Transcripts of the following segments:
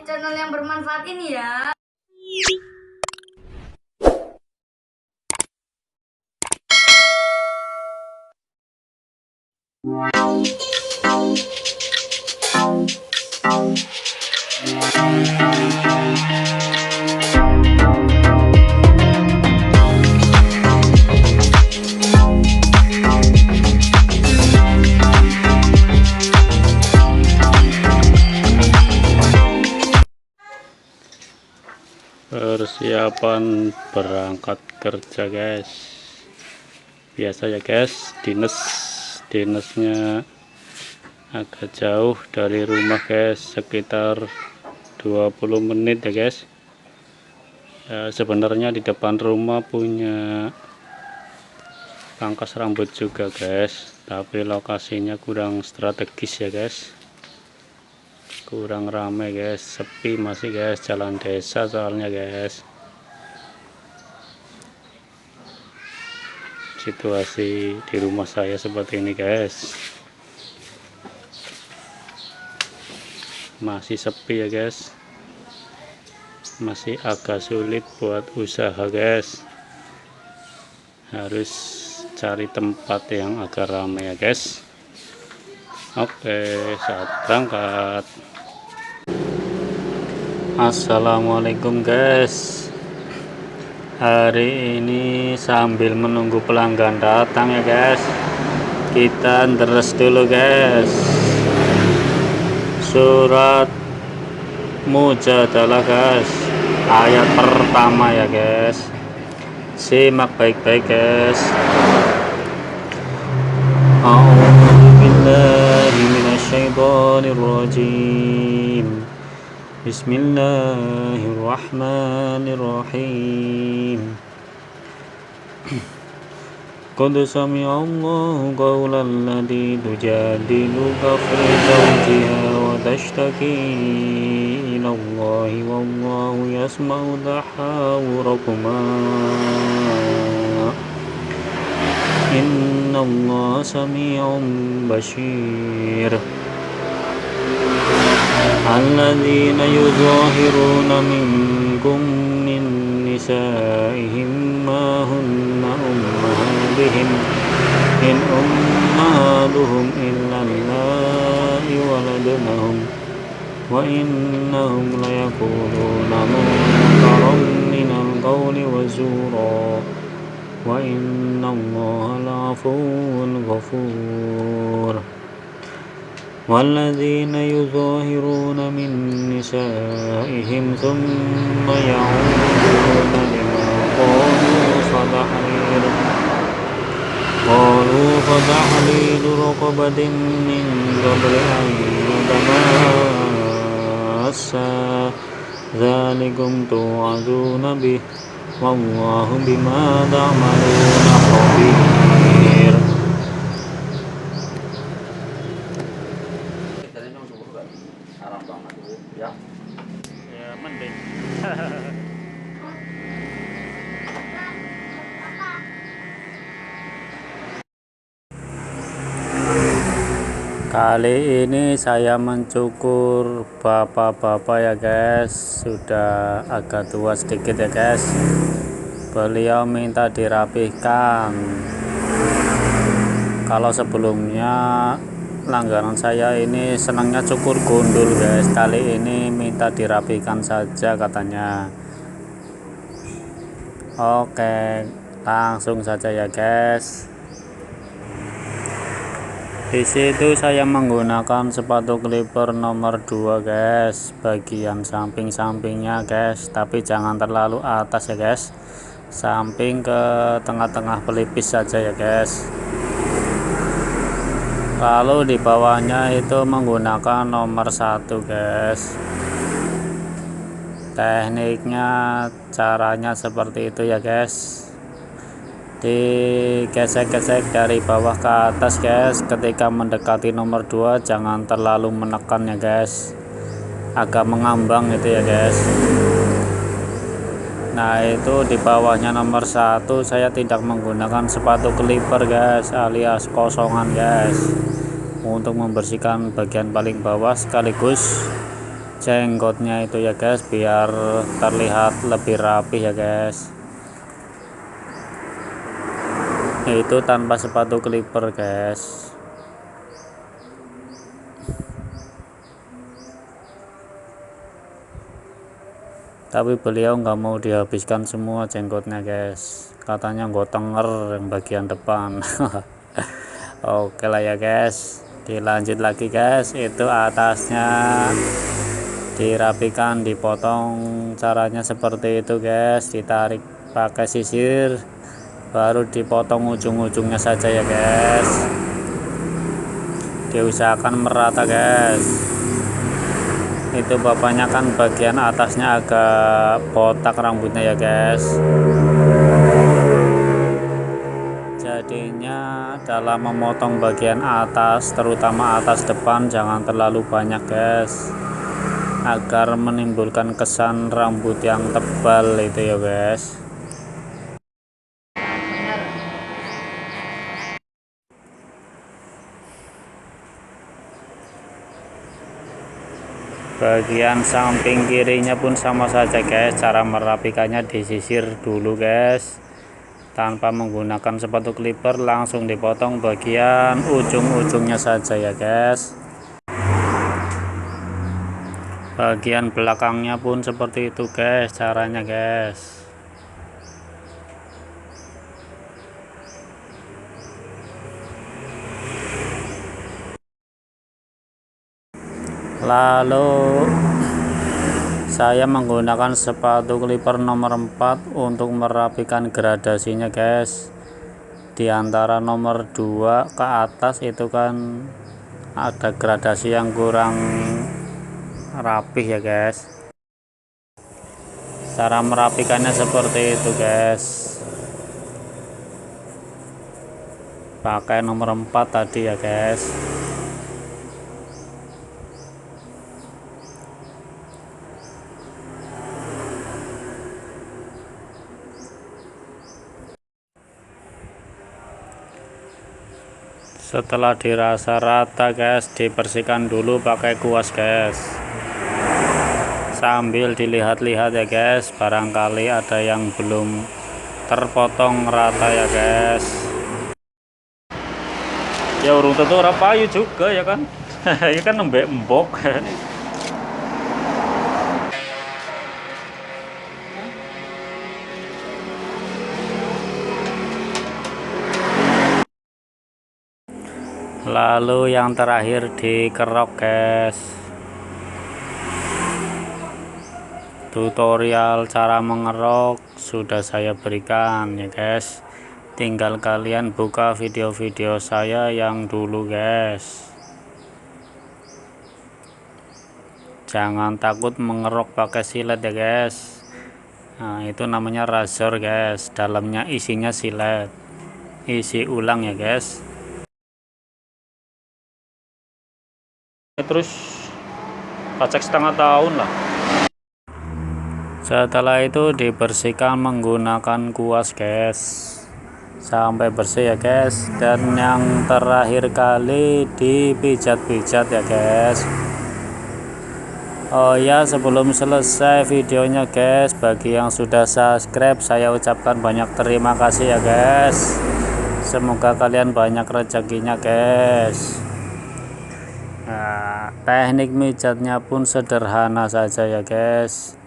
channel yang bermanfaat ini ya. Persiapan berangkat kerja guys. Biasa ya guys, dinasnya agak jauh dari rumah guys, sekitar 20 menit ya guys. Sebenarnya di depan rumah punya pangkas rambut juga guys, tapi lokasinya kurang strategis ya guys, kurang ramai guys, sepi masih guys, jalan desa soalnya guys. Situasi di rumah saya seperti ini guys, masih sepi ya guys, masih agak sulit buat usaha guys, harus cari tempat yang agak ramai ya guys. Oke, saat berangkat. Assalamualaikum guys. Hari ini sambil menunggu pelanggan datang ya guys, kita deres dulu guys surat Mujadalah guys, ayat pertama ya guys, simak baik-baik guys. A'udzubillahi minasyaitonirrajim. Bismillahirrahmanirrahim. Qad sami'allahu qawlan lati tujadiluka fi zawjiha wa tashtaki ila Allahi wallahu yasma'u tahawurakuma innallaha sami'un bashir. Alladzina yuzahiruna minkum min nisaihim ma hunna ummahatihim in ummahatuhum illa allati waladnahum wa innahum layakuluna munkaran minal qawli wa zura wa innallaha la'afuwwun ghafur. والذين يظاهرون من نسائهم ثم يعودون لما قالوا فتحرير رقبة من قبل أن يتماسا ذلكم توعظون به والله بما تعملون خبير. Ya mending. Kali ini saya mencukur bapak-bapak ya guys, sudah agak tua sedikit ya guys. Beliau minta dirapihkan. Kalau sebelumnya langganan saya ini senangnya cukur gundul guys, kali ini minta dirapikan saja katanya. Oke, langsung saja ya guys. Di situ saya menggunakan sepatu clipper nomor 2 guys, bagian samping-sampingnya guys, tapi jangan terlalu atas ya guys, samping ke tengah-tengah pelipis saja ya guys. Lalu di bawahnya itu menggunakan nomor 1 guys. Tekniknya caranya seperti itu ya guys, digesek-gesek dari bawah ke atas guys. Ketika mendekati nomor 2 jangan terlalu menekan ya guys, agak mengambang itu ya guys. Nah itu di bawahnya nomor 1 saya tidak menggunakan sepatu clipper guys, alias kosongan guys, untuk membersihkan bagian paling bawah sekaligus jenggotnya itu ya guys, biar terlihat lebih rapi ya guys. Itu tanpa sepatu clipper guys. Tapi beliau nggak mau dihabiskan semua jenggotnya guys, katanya nggak tenger yang bagian depan. Oke lah ya guys, dilanjut lagi guys. Itu atasnya dirapikan, dipotong, caranya seperti itu guys. Ditarik pakai sisir, baru dipotong ujung-ujungnya saja ya guys. Diusahakan merata guys. Itu bapaknya kan bagian atasnya agak botak rambutnya ya guys, jadinya dalam memotong bagian atas, terutama atas depan, jangan terlalu banyak guys, agar menimbulkan kesan rambut yang tebal itu ya guys. Bagian samping kirinya pun sama saja guys, cara merapikannya disisir dulu guys, tanpa menggunakan sepatu clipper, langsung dipotong bagian ujung-ujungnya saja ya guys. Bagian belakangnya pun seperti itu guys caranya guys. Lalu saya menggunakan sepatu clipper nomor 4 untuk merapikan gradasinya guys. Di antara nomor 2 ke atas itu kan ada gradasi yang kurang rapih ya guys. Cara merapikannya seperti itu guys, pakai nomor 4 tadi ya guys. Setelah dirasa rata guys, dibersihkan dulu pakai kuas guys, sambil dilihat-lihat ya guys, barangkali ada yang belum terpotong rata ya guys. Ya urung tentu ora payu juga ya kan. Ya kan nembek embok. Lalu yang terakhir dikerok guys. Tutorial cara mengerok sudah saya berikan ya guys, tinggal kalian buka video-video saya yang dulu guys. Jangan takut mengerok pakai silet ya guys. Nah itu namanya razor guys, dalamnya isinya silet, isi ulang ya guys. Terus pacek setengah tahun lah. Setelah itu dibersihkan menggunakan kuas guys, sampai bersih ya guys. Dan yang terakhir kali dipijat-pijat ya guys. Oh ya, sebelum selesai videonya guys, bagi yang sudah subscribe saya ucapkan banyak terima kasih ya guys. Semoga kalian banyak rezekinya guys. Nah, teknik mijatnya pun sederhana saja ya guys.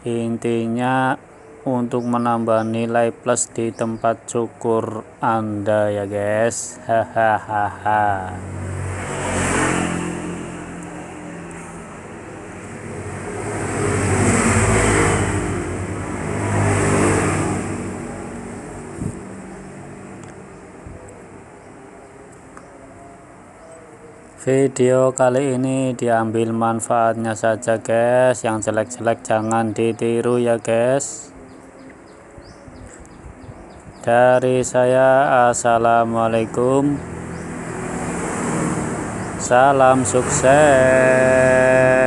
Intinya untuk menambah nilai plus di tempat cukur Anda ya guys. Hahaha. Video kali ini diambil manfaatnya saja guys, yang jelek-jelek jangan ditiru ya guys. Dari saya, assalamualaikum, salam sukses.